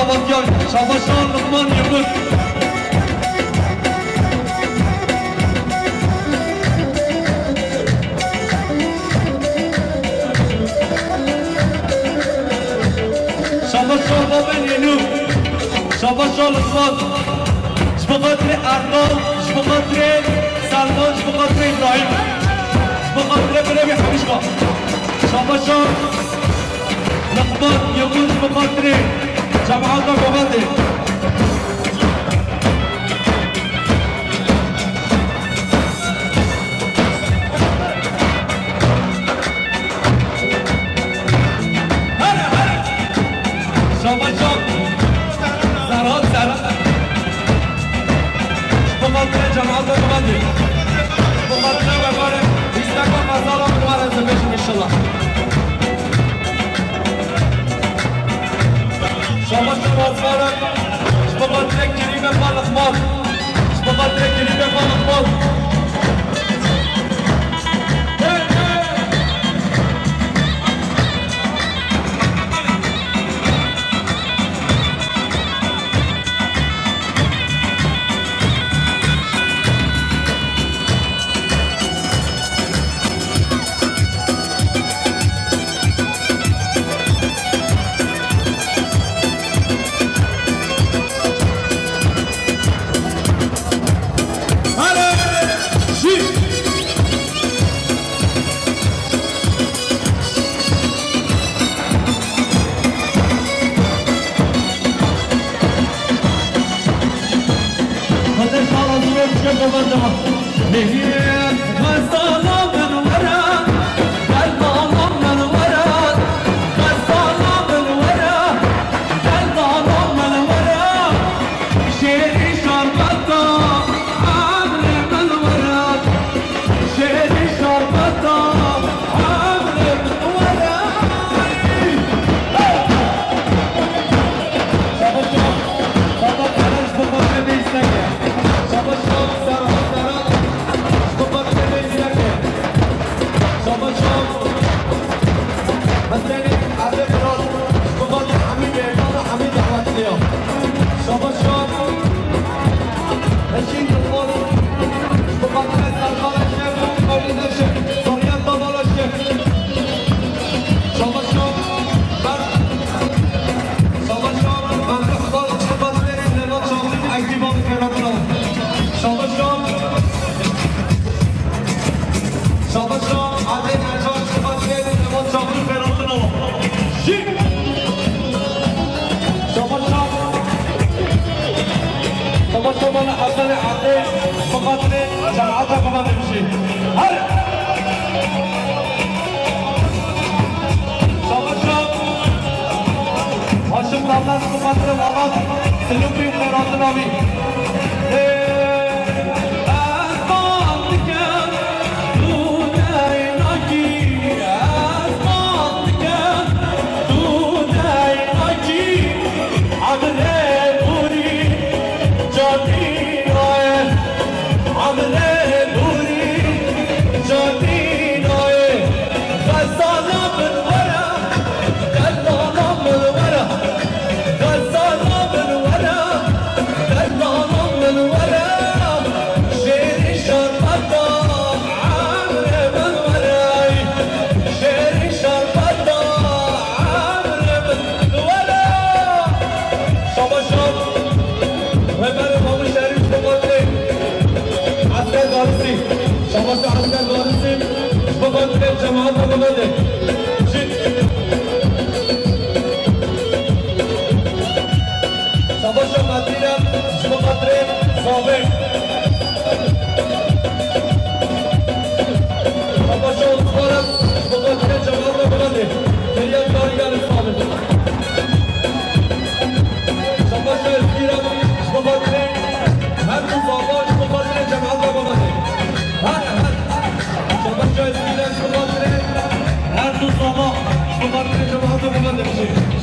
دامادیان شاباشان لقمان یبود شاباشان بابن ینو شاباشان لقمان شبقاتر اردال شبقاتر سلمان شبقاتر ابراهیم شبقاتر برمی حمیشقا شاباشان لقمان يقول بقدر جماعة قبادة هلا هلا شاباشان زرات زرات بقدر جماعة قبادة بقدر بقدر استقام مزارع بقدر زبيش إن شاء الله شاباشان وزارت شبقاتر كريمة فالقمات شبقاتر كريمة فالقمات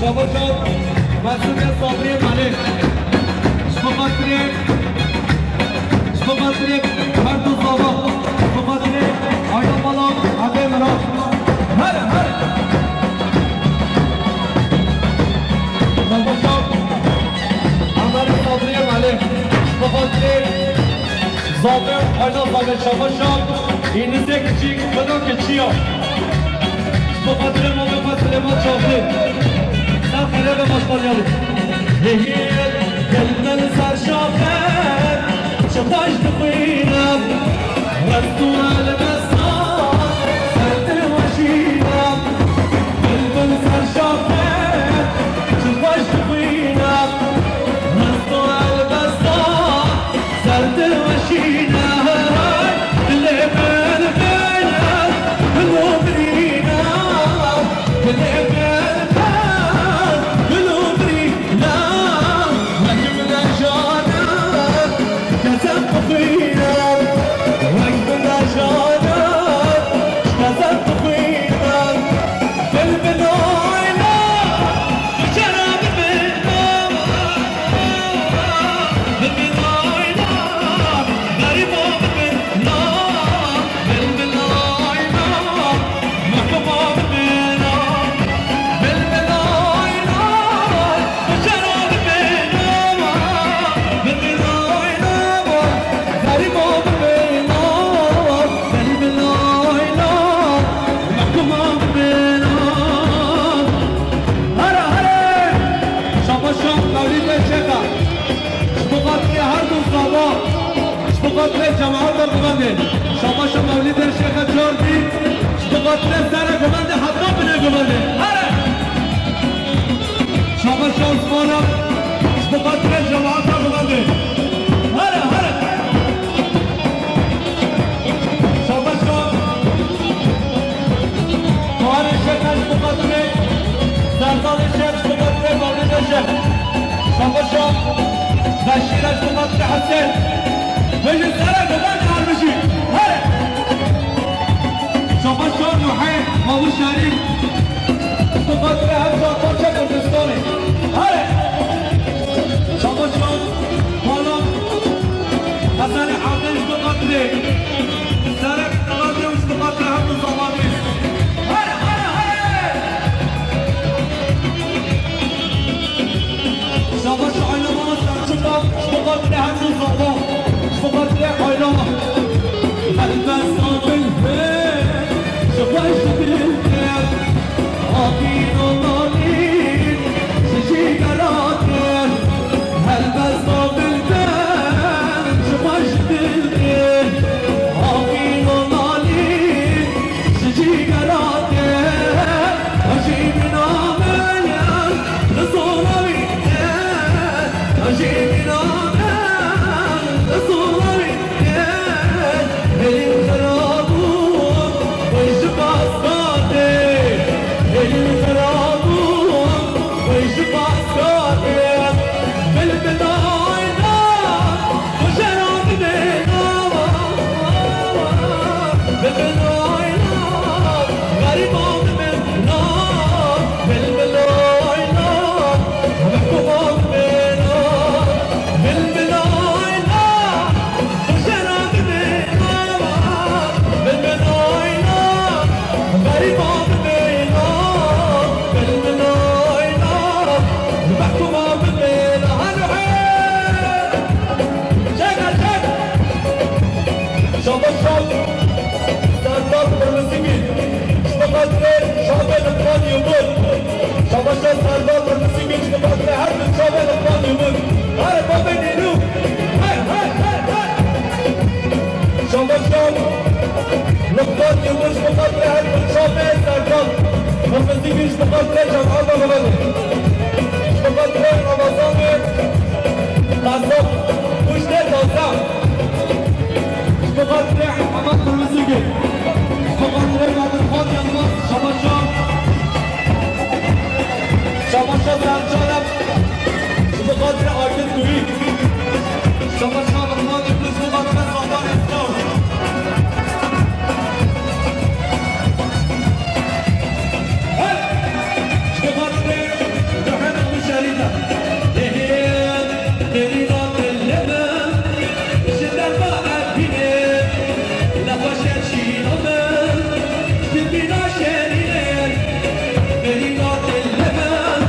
شاباشان مسئولیت صابری ملک شبقاتری هر دو زابا شبقاتری آیدا بالا عده مراد هره شاباشان زابر آینا زابر شماشم این زکچی بدون که چیا بخاطر ما به فصل ما چاخته نخیره به ماشمالیالو دل من سرشاخه چه خوش بخوینم رستون المستان سرد وشینم دل من سرشاخه چه خوش بخوینم رستون المستان سرد وشینم دل من بینم دلو برینم دل من دلو برینم وقت من جانم کسم بخوینم وقت من جانم کسم بخوینم دل بناینم چرا ببینم ببینم غریبا ببینم دل بناینم محبوبا ببینم دل بناینم چرا ببینم ببینم غریبا ببینم دل بناینم محبوبا ببینم هره هره شما شام مولید شیخا شبقاتي هر دو صبا شبقاتي جماعات القبندين شما شام مولید شیخا جوردی شبقاتي سر قبند حتی بنه قبندين هره شما شام اسمانم شبقاتي جماعات القبندين هره هره شما شام مهار شیخا شبقاتي سردار شیخ شبقاتي مولید شیخ شما شام بشیر شبقاتي حسین بجي سر قبند هرمشی هره شما شام نوحین مابو شریف شبقاتي همزا پاچه کردستانی هره شما شام مالام حسن حاضر شبقاتي سر قبند شبقاتي همزا زمانی هره هره هره شما شعیل ما سرچکم شبقاتي همزا زمان شبقاتي آیلاما البستان بالفعل شباش بالفعل آقین و نالین شجی گراتر البستان بالفعل شباش بالفعل آقین و نالین شجی گراتر عجیب نامل رسولوی عجیب نامل رسولوی elin karabun başı baskade elin karabun başı baskade bel bedayna koşarak bedava bel bedayna garibam bedna bel bedayna mahbubam bedna bel bedayna koşarak bedava bel bedayna garibam bedna bel bedayna mahbubam bedna هنوحي شكر شكر شابا شاب سردار برمسيمين اشتغلت ليه شابا لقمان يموت شابا شاب سردار برمسيمين اشتغلت ليه هرب شابا لقمان يموت هاي بابا نيلو هاي هاي هاي هاي شابا شاب لقمان يموت اشتغلت ليه هرب شابا سردار برمسيمين اشتغلت ليه جمعات غلط اشتغلت ليه رمضان قصب وش ده توزع اشتغلت ليه حماد برمسيمين اشتغلت ليه بعد الخاط يا ناس شابا شاب شابا شاب سرجانم اشتغلت ليه آیدن دوی شابا شاب رحمان ابن اشتغلت ليه سلطان اسلام اشتغلت ليه روحان ابن شريطة ديرينا اللبن شدر بقى بيني لفشت شينامن شدينا شريط ديرينا اللبن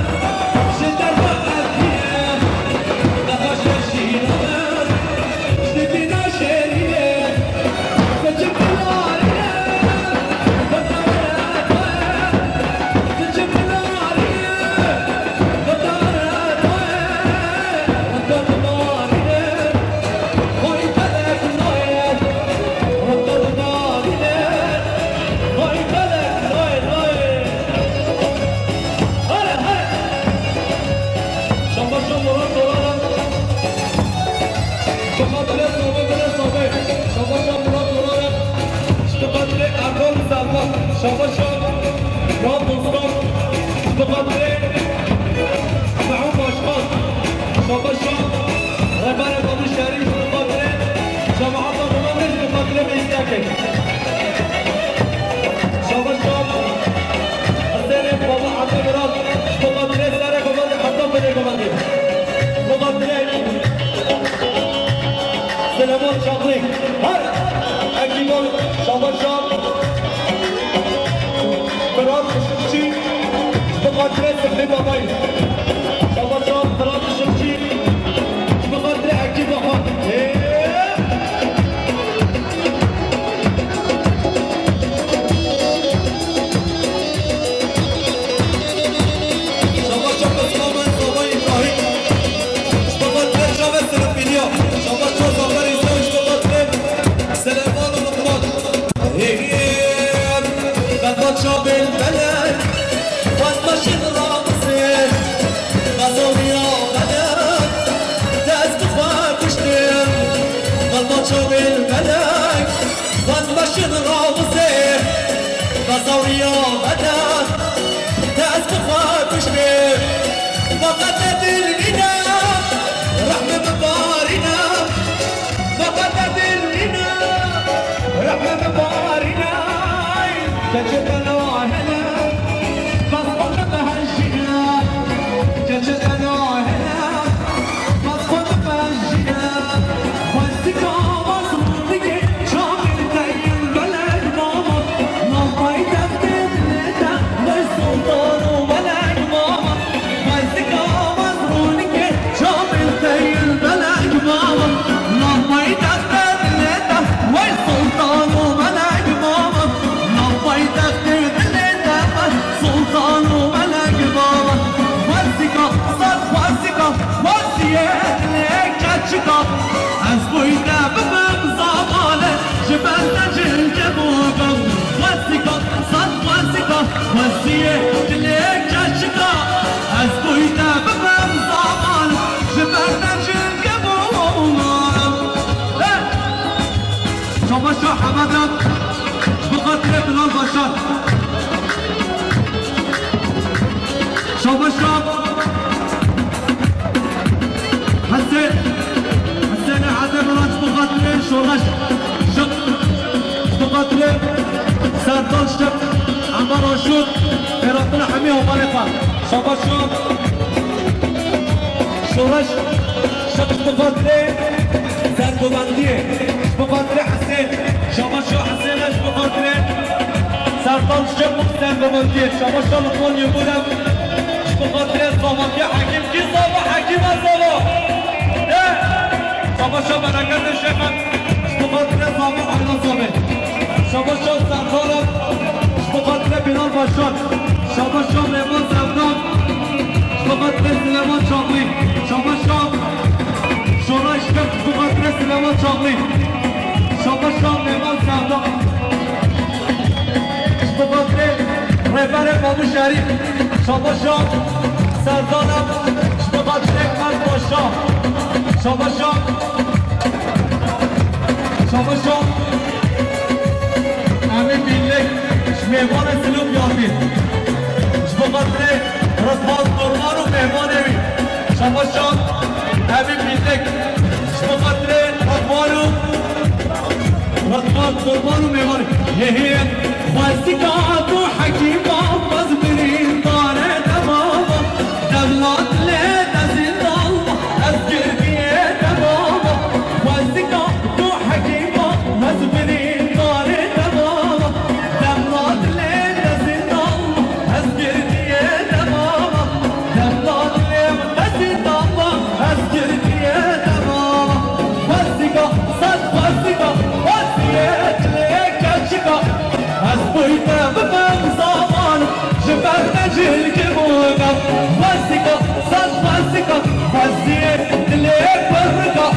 خاطر سفري باباي شباب شباب طلعت شمشي مش بخاطر اكيد بخاطر شباب شباب اسلام صوبا ابراهيم مش بخاطر شباب سلام فيديو شباب شباب زغر يسوي مش بخاطر سليمان ولقمان بدات شاب البلد وتمشي راسي غزوريا غدا تستخفى كشتم بدات شاب البلد وتمشي راسي غزوريا غدا تستخفى كشتم وقتت الغنى رحمة مبارنا وقتت الغنى رحمة مبارنا كجبنا هنا مضبوط بهالجنا كجبنا هنا مضبوط بهالجنا والسكا مصروفي شامل زي البلد ماما ما يتبدل لتا والسلطان وبلد ماما والسكا مصروفي شامل زي البلد ماما ما يتبدل لتا والسلطان وبلد ماما سلطان وملك بابا وزيكا صد وزيكا وزيك ليك جاتشكا أزبوينا بمم زمالة جبلنا جلد بوغم وزيكا صد وزيكا وزيك ليك جاتشكا أزبوينا بمم زمالة جبلنا جلد بوغم شبا شو حمدك بقدر ابن البشر شوف الشوف حسين عدم راس بقتلين شورش شق بقتلين سردان شق عمر وشوق ربنا حميه ومالفه شوف الشوف شورش شق بقتلين سردو بنديه بقتلين حسين شوف الشوف حسين ايش بقتلين سردان شق مقتل بمنديه شوف الشوف لقمان يقولم بخاطر صباح يا حكيم كي صباح حكيم صباح صباح شو بركات الشيخ بخاطر صباح على صباح صباح شو سرخالم بخاطر بلال باشان صباح شو مهمان زمدان بخاطر سليمان شاغلی صباح شو شورایش کرد بخاطر سليمان شاغلی صباح شو مهمان زمدان بخاطر رهبر بابو شریف شما شام سردانم بخاطر من باشم شما شام همین بیلک مهمان سلوم یامین بخاطر رضوان نورمان و مهمان اوی شما شام همین بیلک بخاطر رضوان نورمان و مهمان یهی خواستی که تو حکیما مزبرین داره تماما دولات لید از این الله از گردیه تماما خواستی که تو حکیما مزبرین داره تماما دولات لید از این الله از گردیه تماما دولات لید از این الله از گردیه تماما خواستی که صد خواستی که خواستی از بویده بمم زمان جبرنا جلك موقف وزيكا صد وزيكا وزيك دليك برقا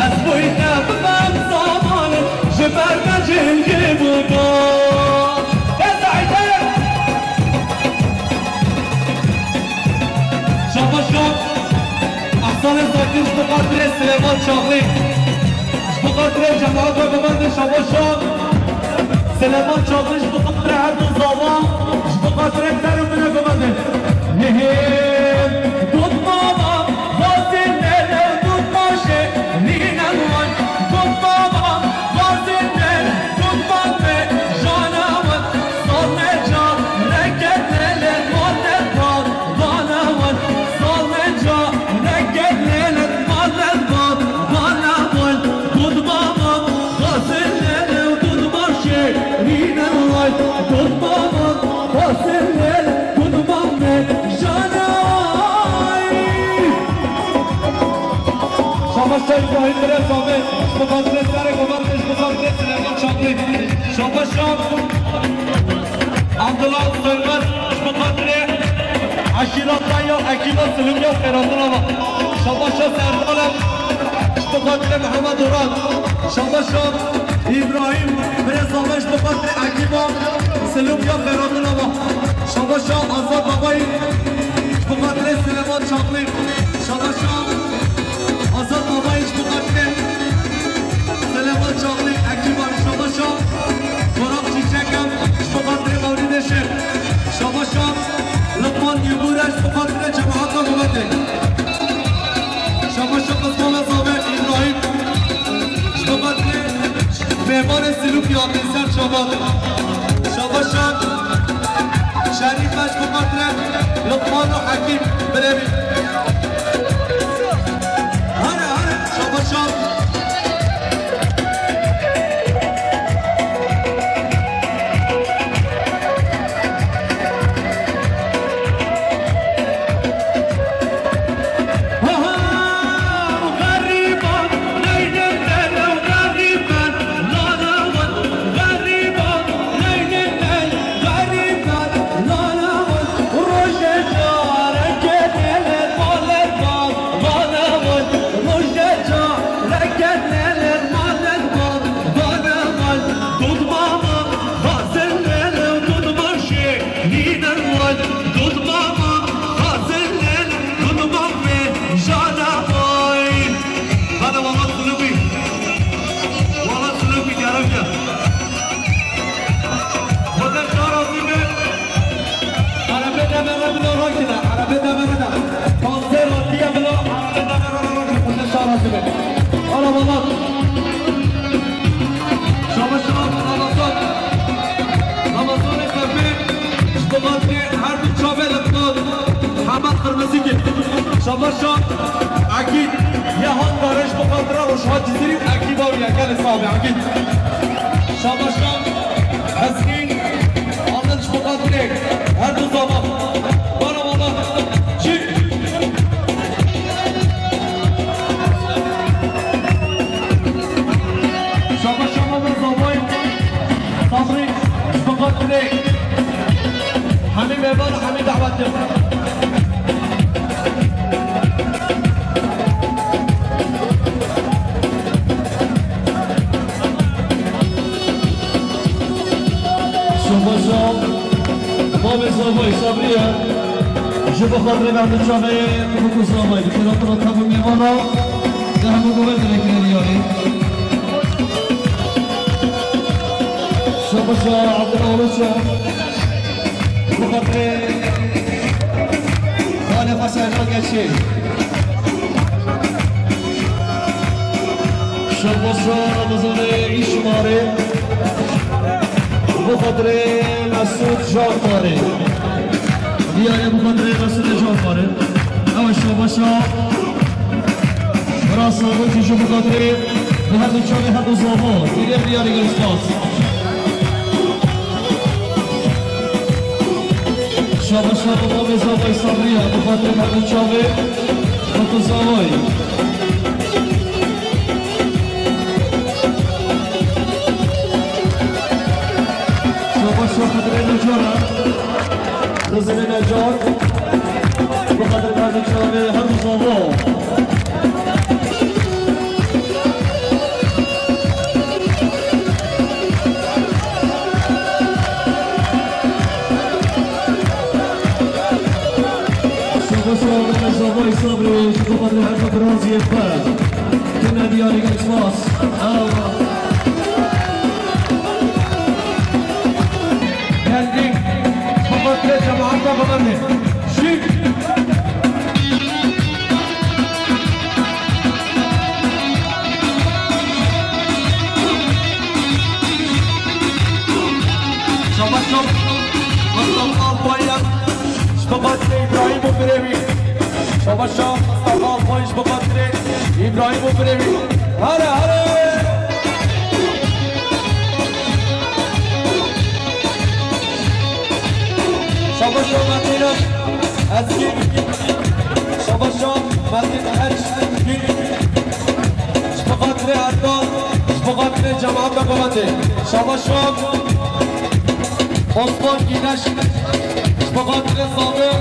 از بویده بمم زمان جبرنا جلك موقف كذا عيدين شابا شاب أحسان الزاكيش بقدر سليمان شاغلی بقدر جماعات وبمند شابا شاب سليمان شاغلش بقدر عبد الظلام بقدر اكثر من بمند نهيب ضد ماما غازي الليل ضد ماشي لينا الوان ضد ماما غازي الليل ضد مامي جاناوان صار نجا ركت ليلة مال الباب ضاناوان صار نجا ركت ليلة مال الباب ضاناوان ضد ماما غازي الليل وضد ماشي لينا الوان ضد ماما غازي الليل ضد مامي شاه ابراهیم برسامه بخاطر سر قومتش بخاطر سلیمان چاقلی شما شاه عبدالله سرمت بخاطر عشیرات یا حکیمات سلومیا خیراتون آبا شما شاه سردالم بخاطر محمد اوران شما شاه ابراهیم برسامش بخاطر حکیمات سلومیا خیراتون آبا شما شاه آزاد بابایی بخاطر سلیمان چاقلی شما شاه آزاد بابایش بخاطر سلیمان چاقلی اکیبان شما شاه قرآن چیچکم بخاطر مولید شیخ شما شاه لقمان یبورش بخاطر جماعت قومته شما شاه قسمان صابر ابراهیم بخاطر مهمان سلوک یادی سر شما شاه شریفش بخاطر لقمان و حکیم بروید شما شما اكيد يا هون دارش بخاطر روشها جزيري اكيد باوي كان صعب اكيد شما حسين عملش بخاطرك هر دو زمان وانا والله شي شما بالزمان صبري بخاطرك همي مهمان همي دعوتك باب زاوای صبریه جب خاطر بعد جامعه حقوق زاوای خیرات را تمام میمانا ده همون گوه درکنیاری شما شاه عبدالعالوچه بخاطر خالق سرجان گشی شما شاه رمضان ایشماره بخاطر مسعود جانفاره بیایه بخاطر مسعود جانفاره اما شما شاه راست آبوتی شما بخاطر به هر دو چانه هر دو زامان دیگر بیاری گرسپاس شما شاه باب زاوای صبریه بخاطر هر دو چانه هر دو زامان بخاطر نجارة نزل نجار بخاطر بعد الجامعة هم صواب شما صواب نزاوي صبري بخاطر هم برازي فرد كنا دياري قلسواس جماعت کا خبر ہے شیخ شما مصطفى پایان بخاطر ابراهیم و بروی شما مصطفى پایش بخاطر ابراهیم و بروی هره هره شما مدینه از کی شما مدینه هر ببنده شما شام عثمان گینش شما خاطر صابر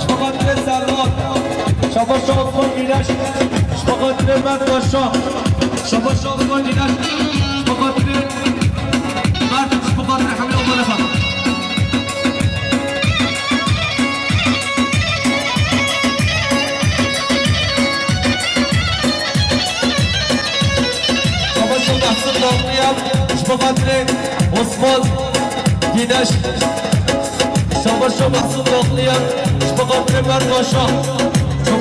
شما خاطر سردار شما شام عثمان گینش شما خاطر مرد باشا شما شام عثمان گینش شما خاطر مرد شما خاطر حمله و ملفه محسن باقیت شما خاطر عثمان گینش شما محسن باقیت شما خاطر مرد باشا شما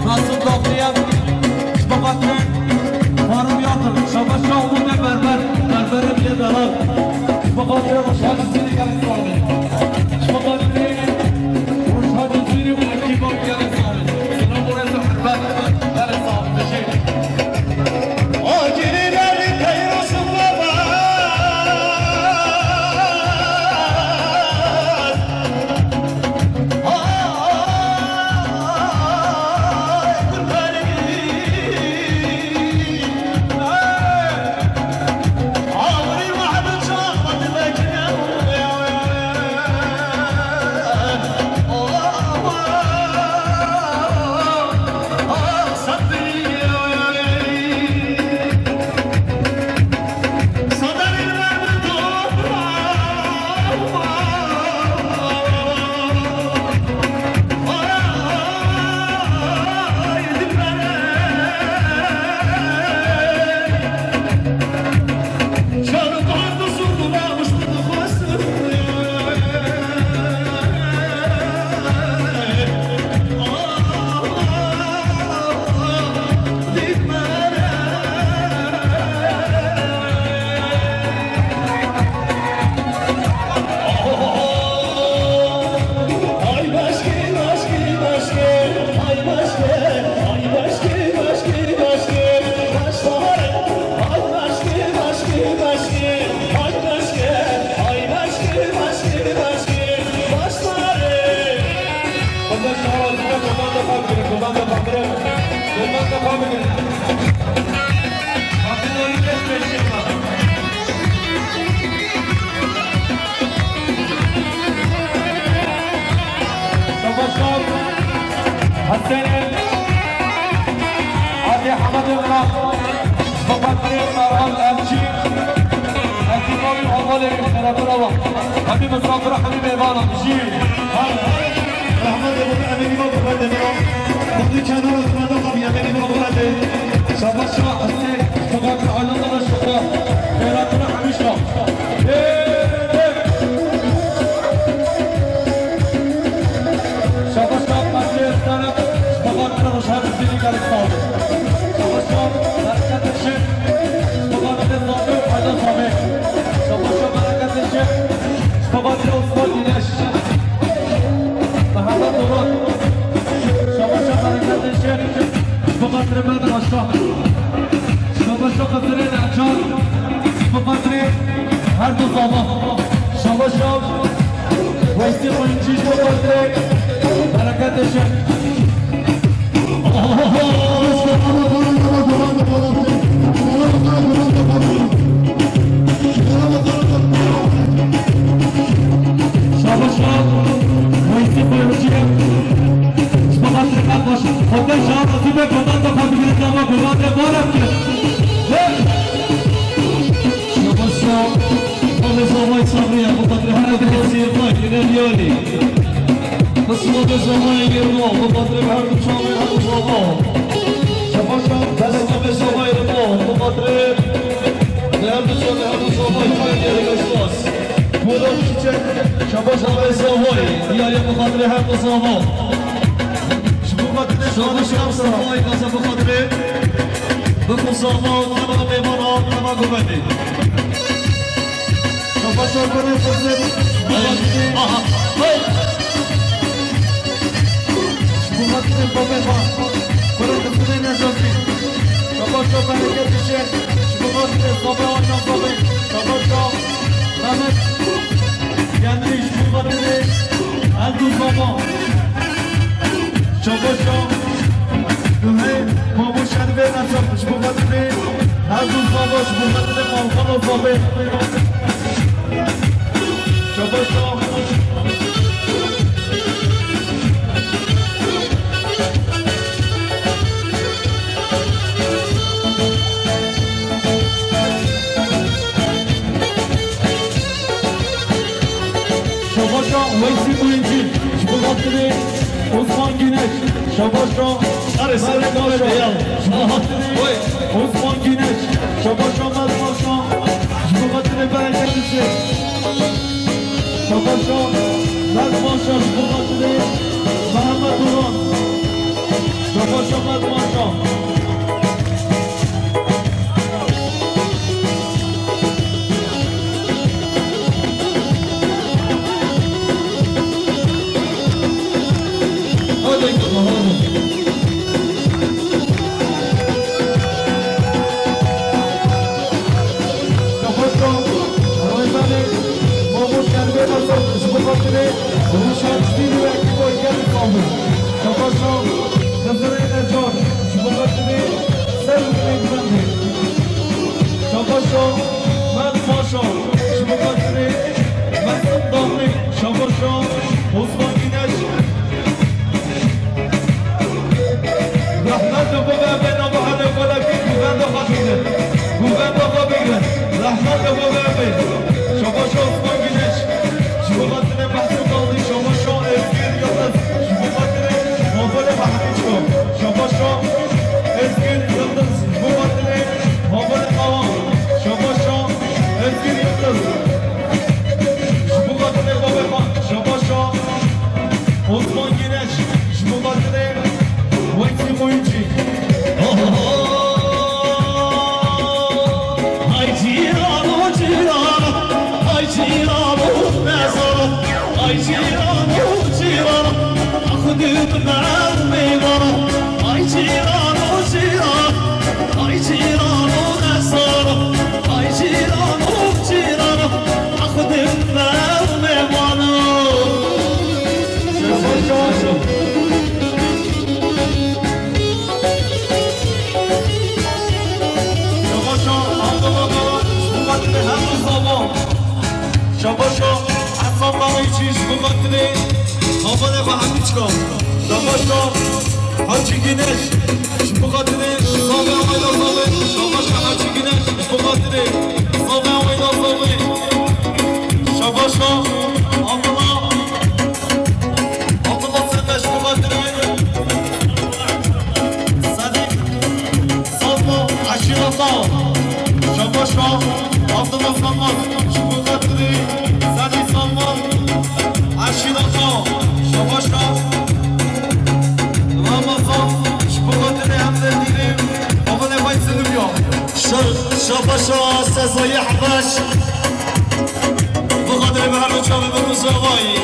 محسن باقیت شما خاطر فاروق یاطر شما عموم بربر بیه دلال شما خاطر روشن زیری گلی سامه شما خاطر روشن زیری و اکیبان گلی سامه سلام و رز و حربت گلی سامه بشه حبيب الصابر حبيب إيوانا جيل رحمة الله أميني ما بقدر مقدي كانوا رسمنا قبي أميني ما بقدر شاباش شبا حسي فقط على الله الشفاء خيراتنا حميشنا شاباش شبا حسي استانك فقط أنا مشهد الديني قال الصابر شاباش شبا بركة الشيخ فقط الصابر حدا صابر شاباش شبا بركة الشيخ فقط عثمان گینش محمد مراد شما برکت الشیخ فقط مرد باشا شما خاطر نعجان فقط هر دو زاما شما ویستی خونچیش فقط برکت الشیخ خدا شما نصیب کدام تا فامیل جامع گواد بارم که شما زمای صبری ابو بدر هر دو سیر پای نیالی بس ما به زمای گرما ابو بدر هر دو شامل هر دو زما شما بس ما به زمای گرما ابو بدر هر دو شامل هر دو زما پای گرگاس بودم چه شما به زمای دیاری ابو بدر هر دو زما شما صفای کاسه بخاطره بکن ساما نما میمانا نما گوبندی شما کنه فرزد آها شما کنه بابه با کنه کنه نجاتی شما برکت بشه شما کنه صبر آنجام بابه شما نمت یعنی شما کنه اندو بابا شما شنبه نصابش بخاطر هر روز باباش بخاطر مالخان و فابه شباشا شباشا ویسی بوینجی بخاطر عثمان گینش شباشا عثمان گینش شباشا مدماشا بخاطر برکتشه شباشا مدماشا بخاطر محمد دوران شباشا مدماشا شباشا حسن باقی چیز بخاطره آبانه با همیچکا شباشا حاجی گینش بخاطره صابه آقای صابه شباشا حاجی گینش بخاطره صابه آقای صابه شباشا عبدالله سنش بخاطره صدیق صابه عشیرتا شباشا عبدالله سنش بخاطره صدیق صابه عشیرتا شباشا شباشا سزای حبش بخاطر به همه چاوه به روزاوایی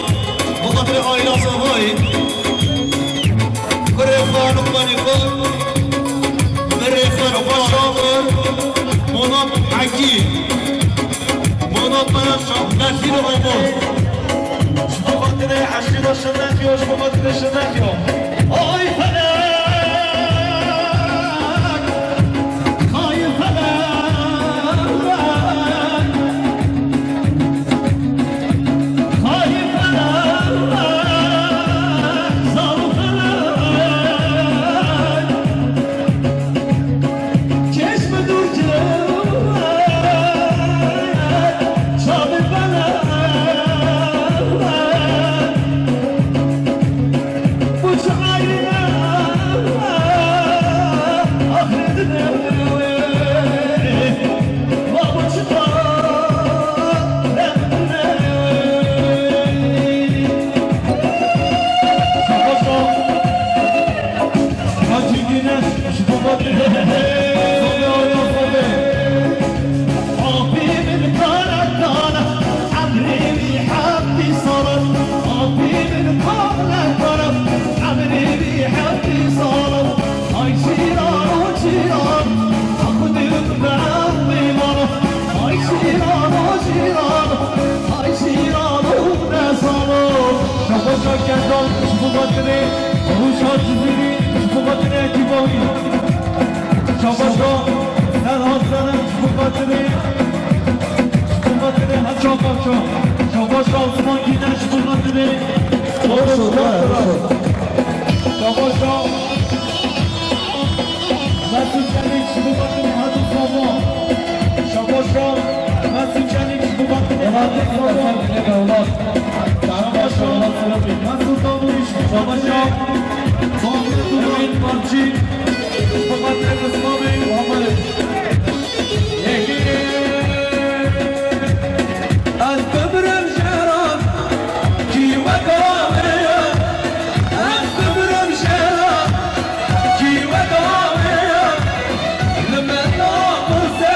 بخاطر آیلا زاوایی بره خانو بانی خود بره خانو باشامر منام حکی منام منم شام نکیر و غیبون بخاطر حشی داشتن نکیوش بخاطر شنکیو آی فنه شباشا باشا شاباش آسمان گیدش بودنده شاباشا مسئول کنیش بودنده حدو ساما شاباشا مسئول کنیش بودنده حدو ساما شاباشا مسئول داموریش شاباشا مامون دومین مارچی بقدر قسمامی محمد از ببرم شهرام کی وقامه از ببرم شهرام کی وقامه لمن نامرسه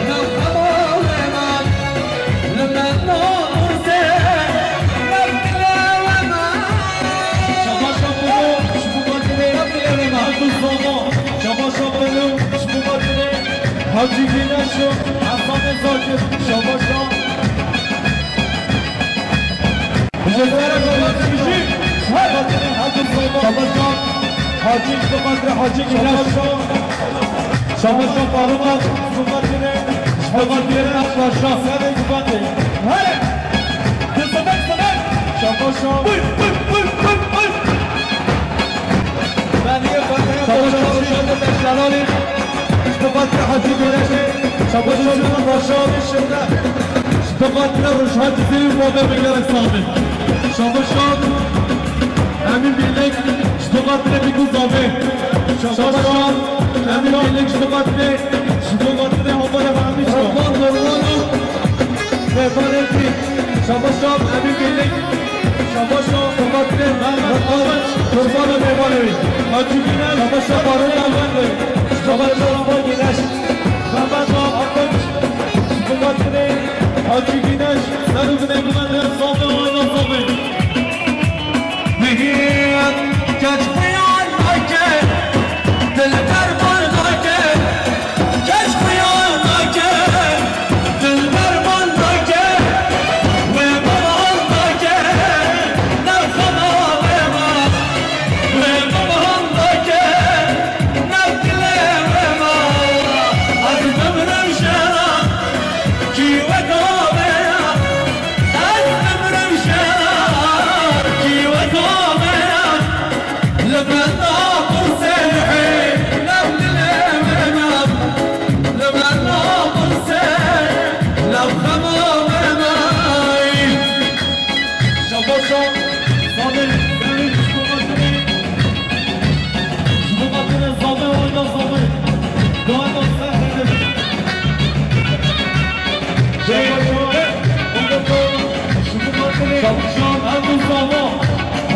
نفهمه من لمن نامرسه نفهمه من شباشا بلو شبوغاتنه نفهمه من دوستاما شباشا بلو شبوغاتنه حاجی بینشو حسان زاکر شباشا حاجی بقدر حاجی شباشا فاروق بقدر اخباشا هره دستمک سمک شباشا شباشا بشلالی بقدر حاجی بینشه شباشا باشا بشنده بقدر روشهات زیر بابه بگر سامه شباشا همین بیلک بقدر بگو زامه شباشا همین بیلک بقدر همال همین شبان نروانو بفرنتی شباشا همین بیلک شباشا بقدر قربان میوانوی حاجی بینه شباشا بارون نمانده شباشا با گیلش شباشا آقای بقدر حاجی گینش سرود نگومنده صافه و اینا صافه بگید کچ بیان ناکه دل دربان ناکه کچ بیان ناکه دل دربان ناکه و بابان ناکه نفخنا و ما و بابان ناکه نفکله و ما از ببرم شهرم کی وکا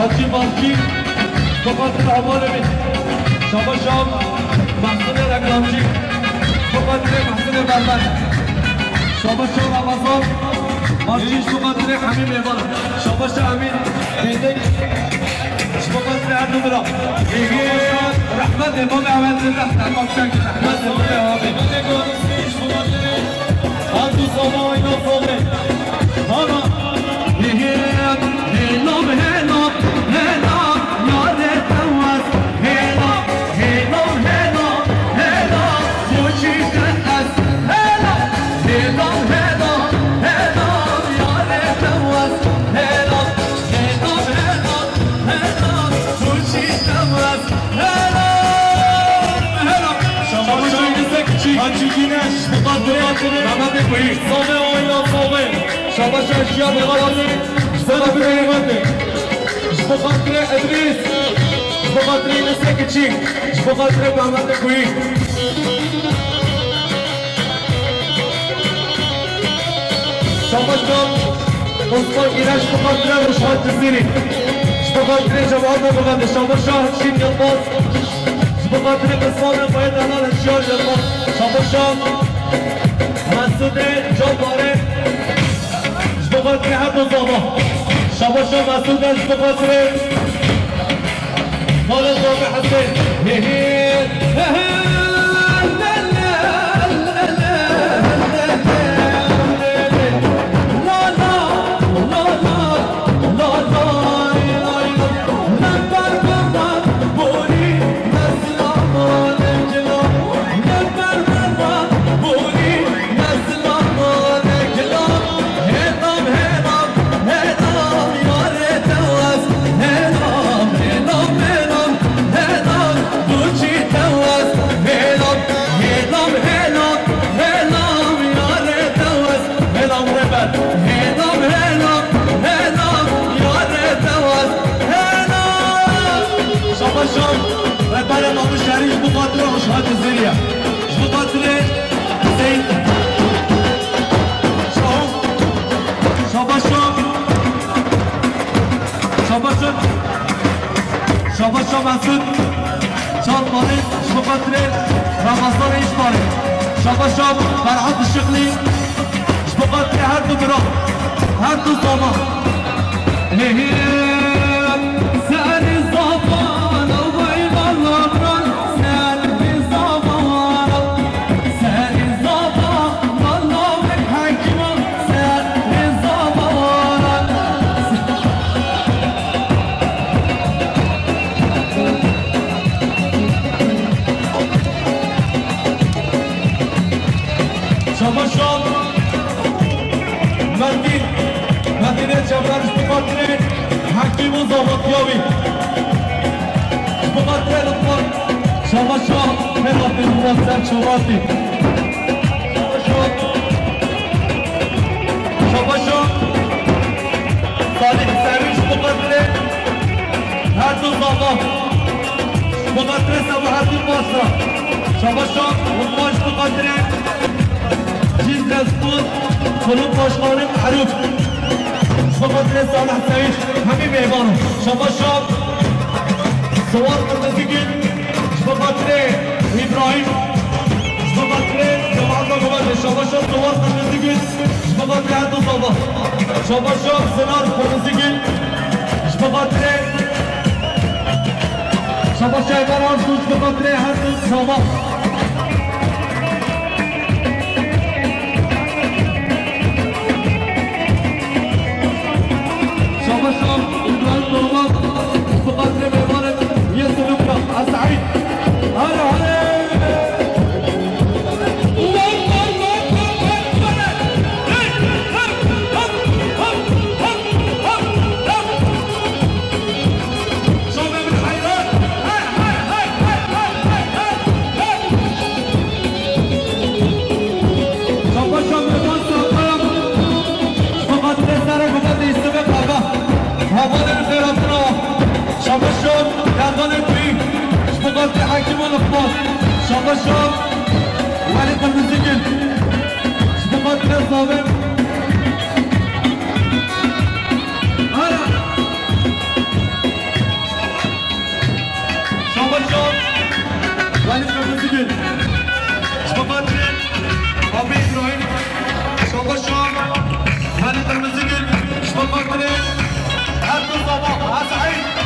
حاجی مالکی بقدر عمال من شباشا محسن رقامچی بقدر محسن بربند شباشا رمضان مالکیش بقدر حمیم ایوان شباشا امین بیدک بقدر هر نمرا رحمت امام عوض رحمت رحمت امام هر دو ساما و اینا سامه هانا محمد کوی صوبه و اینا صوبه شباش اشیا بقدر سلام بگیرنده بقدر ادریس بقدر نسکچی بقدر محمد کوی شباش عثمان گیرش بقدر روشهات جزیری بقدر جواب بقدر شباش هشیم یلباز بقدر قسمان باید الان اشیار یلباز شباش مسعود جباره بقدر حد و زابا شباشا مسعود بقدر مال زابه حسین بخاطر مشهد الزرية بخاطر سيد شاباشا مسعود چند مارد بخاطر رمضان ایش باره شاباشا فرحات الشغلی بخاطر هر دو برا هر دو زمان سأل الزمان وبيض الغفران سأل الزمان سأل الزمان والله بالحكمة سأل الزمان شاباشا مدینه جبرانش بخاطر حکیم و زابطیابی بخاطر لطفان شاباشا بخاطر مرسل شباتی شاباشا صالح سریش بخاطر هر دو زابا بخاطر سباحتی ماسرا شاباشا ونماش بخاطر جیز رسپون خلوب باشخانه معروف بخاطر صالح سعيد حبيب عبانه شباشا صور قرطزيقين بخاطر ابراهيم بخاطر جماعتنا قبل شباشا صور قرطزيقين بخاطر هدو صباح شباشا سنار قرطزيقين بخاطر شباشا عباران سوش بخاطر هدو صباح شباشا إبراهيم نورمان بقدر ميمانة ياسر لبنى السعيد هلا هلا شباشا گردان توی بخاطر حکیم الافباس شباشا ولی قرمزیگل بخاطر ظابط شباشا ولی قرمزیگل بخاطر آبی ابراهیم شباشا ولی قرمزیگل بخاطر هر دو صباح سعید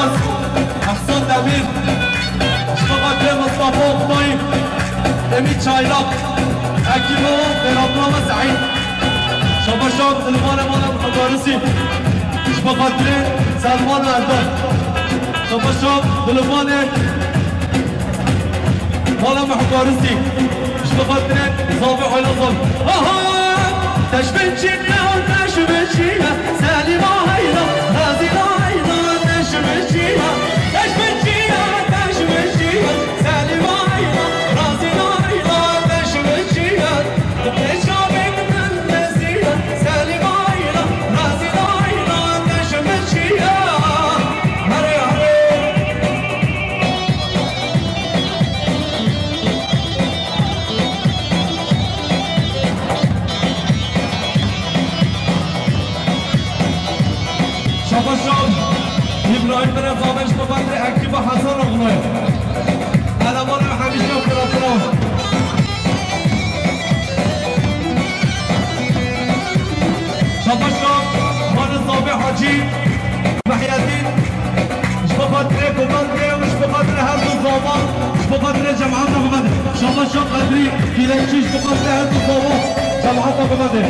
يلماس احسان دمیر اشتاقات مصطفى خدایی امید چایلاق اکیمو برابنام سعید شباشان سلمان مانم خدارسی اشتاقات سلمان اردان شباشان سلمان مانم خدارسی اشتاقات زابع حلزان آها تشبه چیه و تشبه چیه سلیما هیلا رازیلا هیلا تشبه چیه تشبه چیه تشبه چیه سلیما هیلا رازیلا هیلا تشبه چیه تشابه من نزیه سلیما هیلا رازیلا هیلا تشبه چیه هره هره شباشان ابراهیم بن زامش بفضل اکتیب حسن اغنای علمان همیشه اپراتوران شباشان مان زابع حاجی محیدین اش بفضل کمانده و اش بفضل هر دو زامان اش بفضل جمعات بفضل شباشان قدری گیلنچی اش بفضل هر دو زامان جمعات بفضل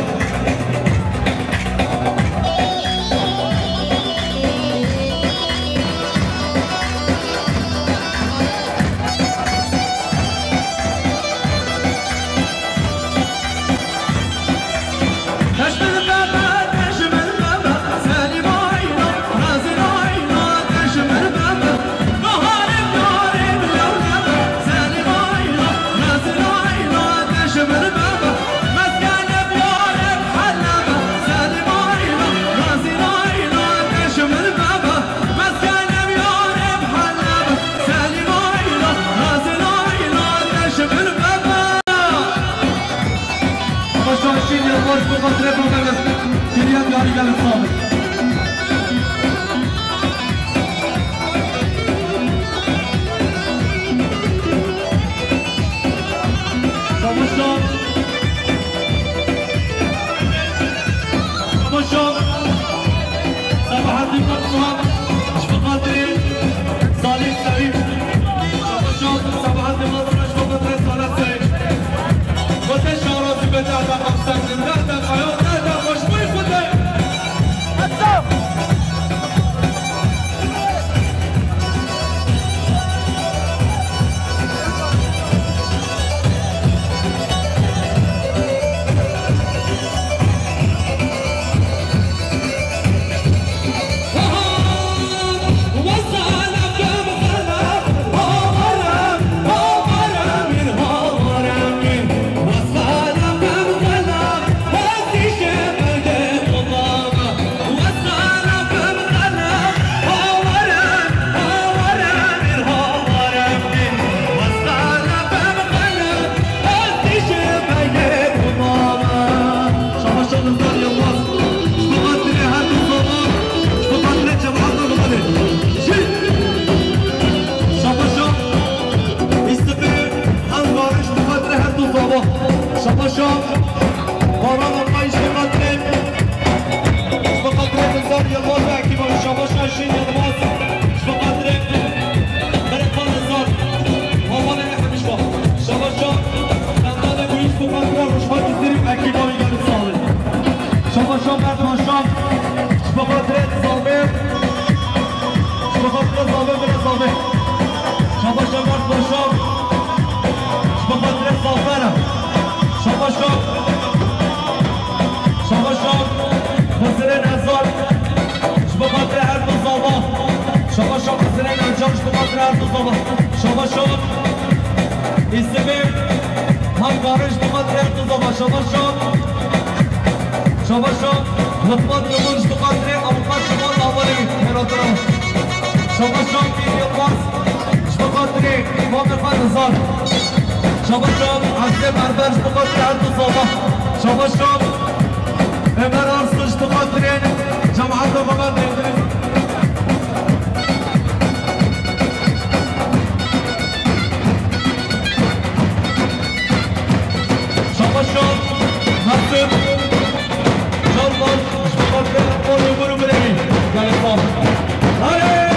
Hare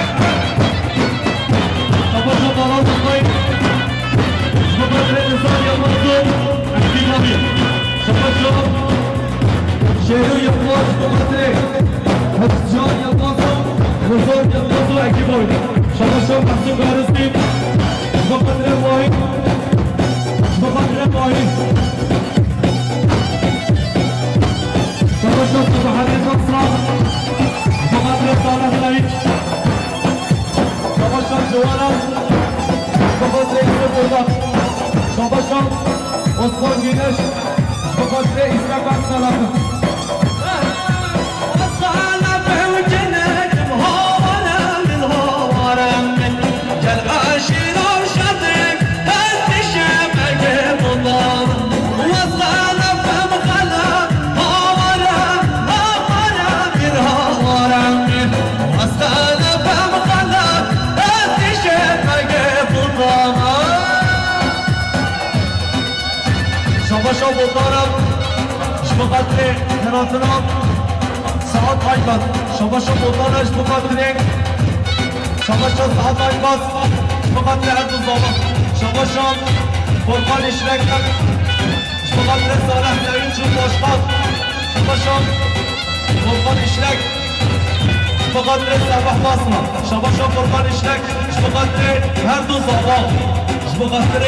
اکی بوی شما مخصوم گارستیم بخاطر ماهی شما صبحات نصرة بخاطر صالح العيد شما جوانا بخاطر اسم بودا شما عثمان گینش بخاطر اسم صلاح شما بودارم شما قدر تناتنام ساعت های بس شما بودارش بقدر شما ساعت های بس بقدر هر دو زمان شما فرقان اشرکت بقدر صالح نوین چون باشقات شما فرقان اشرک بقدر سبح باسما شما فرقان اشرک بقدر هر دو زمان بقدر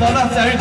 صالح سعید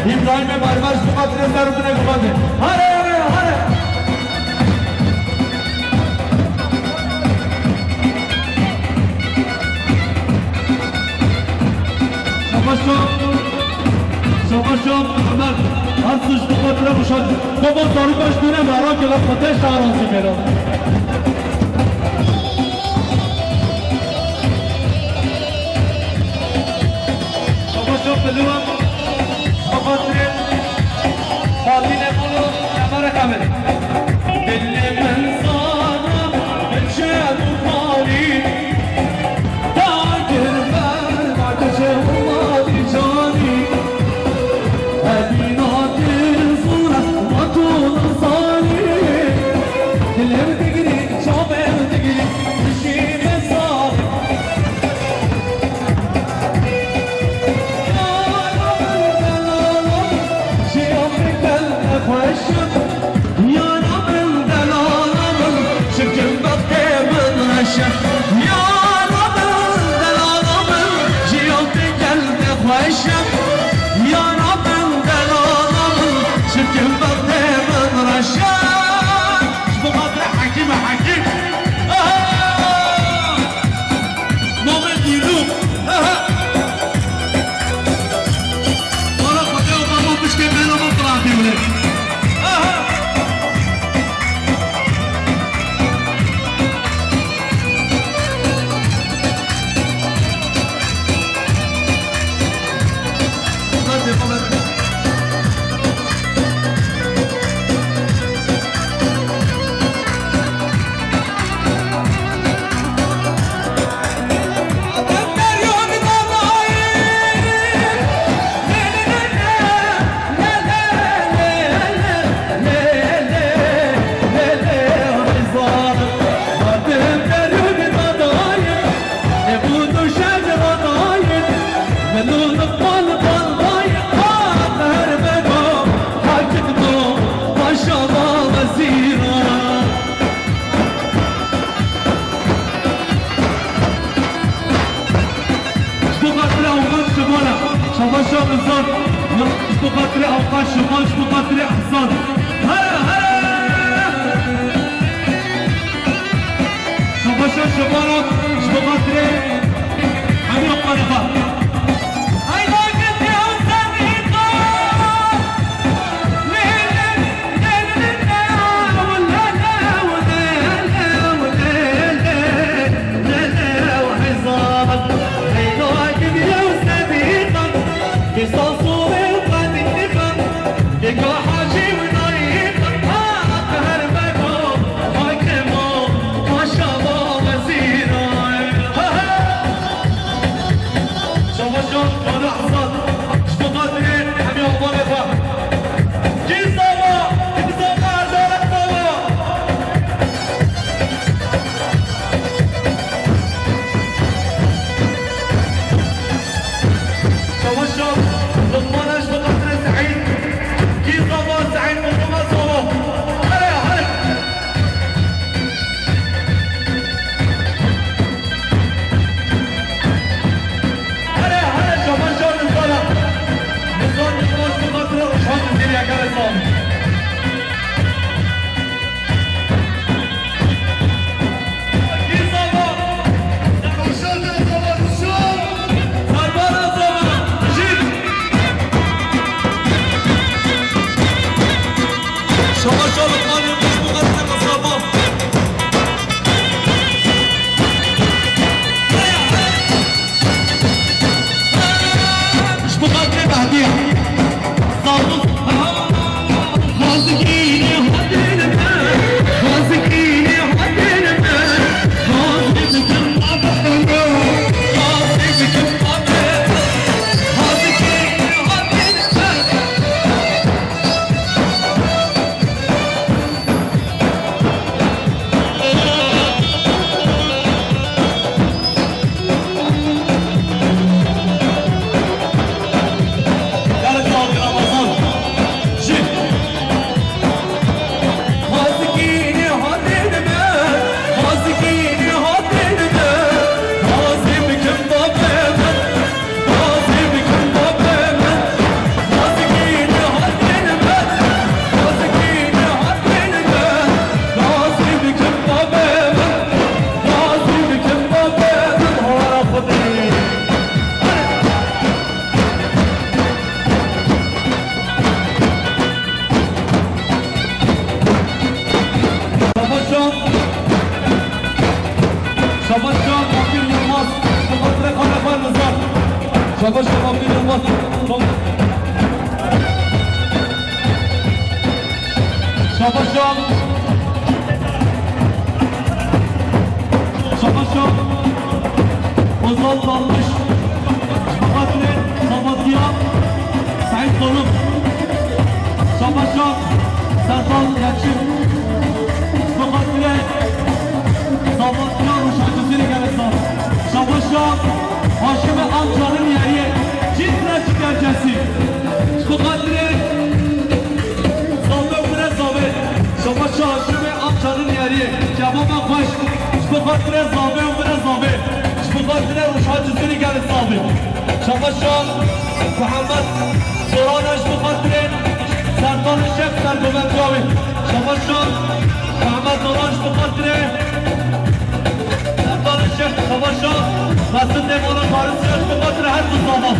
İbrahim Barbaş bu kadar üzerine kullandı. Hare hare hare. Savaşım Ömer Arsız bu kadar boşaldı. Baba zarı baş döne merak edip ateş ağrısı merak. Savaşım biliyorum. Savaşım Fatih'le bunu yapara kamera. Belli ben sana geçer bu hali. Takir ben ateşe olmadı cani. Ebinadır sonra matun sani. Dilim digri, çabel digri, düşime sari. Ya Şabas. Şabaşam. Şabaşam. Ozan Dalmış. Şabatli. Sabatya. Sayın Konuk. Şabaşam. Serdal Yakşım. Şabatli. Sabatya. Uşaklıcını gelirsen. Şabaşam. Haşime amcanın yeri. Cidden çıkarcası. Şabatli. Şabaşa Haşime amcanın yeri. Kebaba baş. Şabatli. Zabe umre zabe. Şabatli. Uşaklıcını gelirsen. Şabaşa Muhammed. Sorana Şabatli. Serdal Şef Sergomen Kavi. Şabaşa Muhammed Dolan Şabatli. Serdal Şef Şabaşa Mesut Demola Karısı Şabatli her zaman.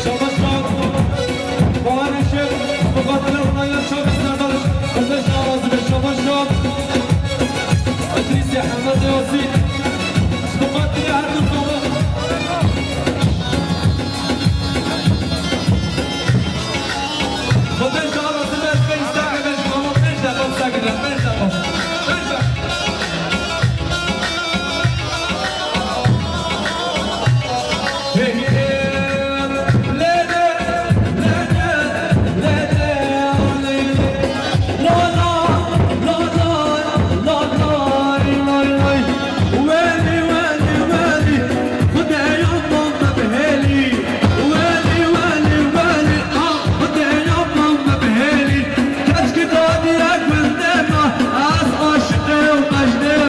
Şabaşan, Baharışım, bu kadar olmayan çok